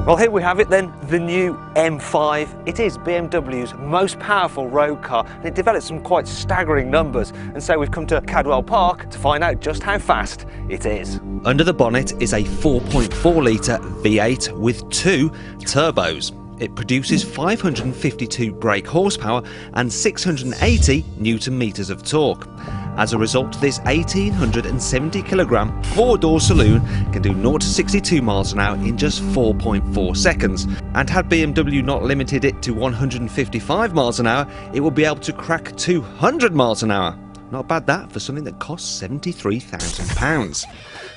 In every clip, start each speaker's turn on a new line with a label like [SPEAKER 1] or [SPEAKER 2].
[SPEAKER 1] Well, here we have it then, the new M5. It is BMW's most powerful road car, and it developed some quite staggering numbers. And so we've come to Cadwell Park to find out just how fast it is. Under the bonnet is a 4.4 litre V8 with 2 turbos. It produces 552 brake horsepower and 680 Newton meters of torque. As a result, this 1870 kilogram four-door saloon can do 0 to 62 miles an hour in just 4.4 seconds. And had BMW not limited it to 155 miles an hour, it would be able to crack 200 miles an hour. Not bad that for something that costs £73,000.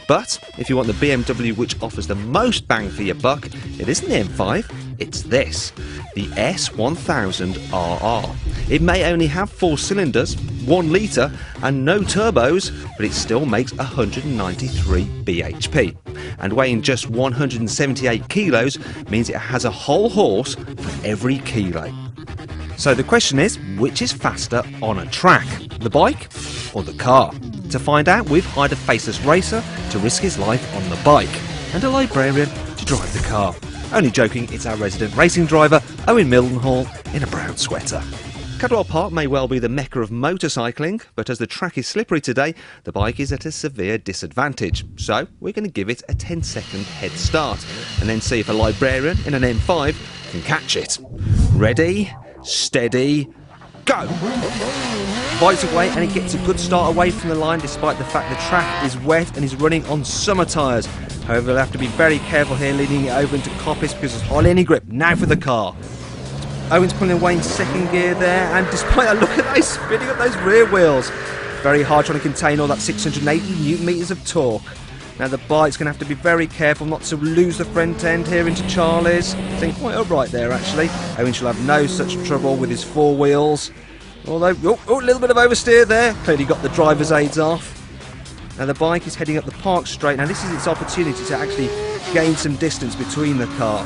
[SPEAKER 1] But if you want the BMW which offers the most bang for your buck, it isn't the M5, it's this, the S1000RR. It may only have 4 cylinders, 1 litre and no turbos, but it still makes 193 bhp. And weighing just 178 kilos means it has a whole horse for every kilo. So the question is, which is faster on a track, the bike or the car? To find out, we've hired a faceless racer to risk his life on the bike and a librarian to drive the car. Only joking, it's our resident racing driver, Owen Mildenhall, in a brown sweater. Cadwell Park may well be the mecca of motorcycling, but as the track is slippery today, the bike is at a severe disadvantage. So we're going to give it a 10-second head start and then see if a librarian in an M5 can catch it. Ready, steady, go! Bike's away and it gets a good start away from the line despite the fact the track is wet and is running on summer tyres. However, we'll have to be very careful here leading it over into coppice because there's hardly any grip. Now for the car. Owen's pulling away in second gear there, and despite that, look at that, he's spinning up those rear wheels. Very hard trying to contain all that 680 Newton meters of torque. Now the bike's going to have to be very careful not to lose the front end here into Charlie's. Sitting quite upright there actually. Owen shall have no such trouble with his 4 wheels. Although, a little bit of oversteer there. Clearly got the driver's aids off. Now the bike is heading up the park straight. Now this is its opportunity to actually gain some distance between the car.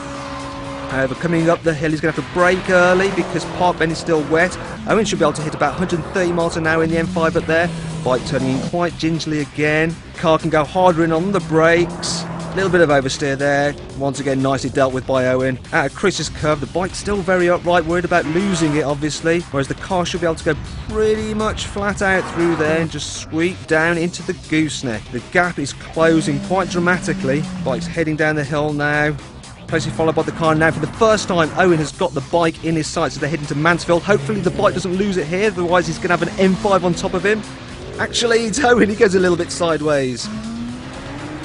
[SPEAKER 1] However, coming up the hill, he's going to have to brake early because Park Bend is still wet. Owen should be able to hit about 130 miles an hour in the M5 up there. Bike turning in quite gingerly again. Car can go harder in on the brakes. A little bit of oversteer there. Once again, nicely dealt with by Owen. Out of Chris's curve, the bike's still very upright, worried about losing it, obviously. Whereas the car should be able to go pretty much flat out through there and just sweep down into the gooseneck. The gap is closing quite dramatically. Bike's heading down the hill now. Closely followed by the car now. For the first time, Owen has got the bike in his sights as they're heading to Mansfield. Hopefully the bike doesn't lose it here, otherwise he's going to have an M5 on top of him. Actually, it's Owen, he goes a little bit sideways.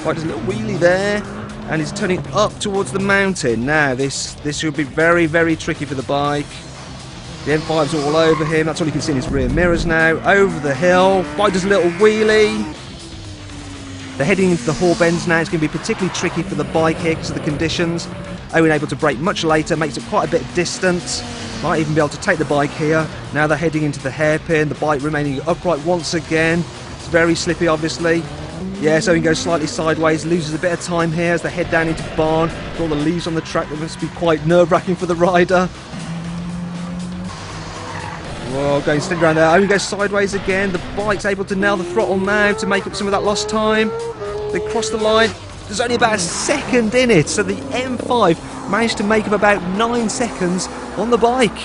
[SPEAKER 1] Bike does a little wheelie there, and he's turning up towards the mountain. Now, this should be very, very tricky for the bike. The M5's all over him. That's all you can see in his rear mirrors now. Over the hill. Bike does a little wheelie. They're heading into the Hall Bends now. It's going to be particularly tricky for the bike here because of the conditions. Owen able to brake much later, makes it quite a bit of distance. Might even be able to take the bike here. Now they're heading into the hairpin. The bike remaining upright once again. It's very slippy, obviously. Yeah, so he goes slightly sideways, loses a bit of time here as they head down into the barn. With all the leaves on the track, that must be quite nerve-wracking for the rider. Whoa, going steady around there. Owen goes sideways again. The bike's able to nail the throttle now to make up some of that lost time. They cross the line. There's only about a second in it, so the M5 managed to make up about 9 seconds on the bike.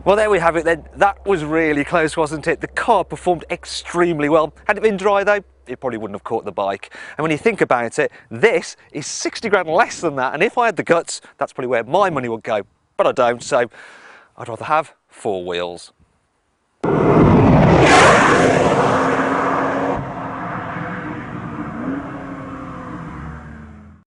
[SPEAKER 1] Well, there we have it then. That was really close, wasn't it? The car performed extremely well. Had it been dry though, it probably wouldn't have caught the bike. And when you think about it, this is 60 grand less than that. And if I had the guts, that's probably where my money would go. But I don't, so I'd rather have 4 wheels.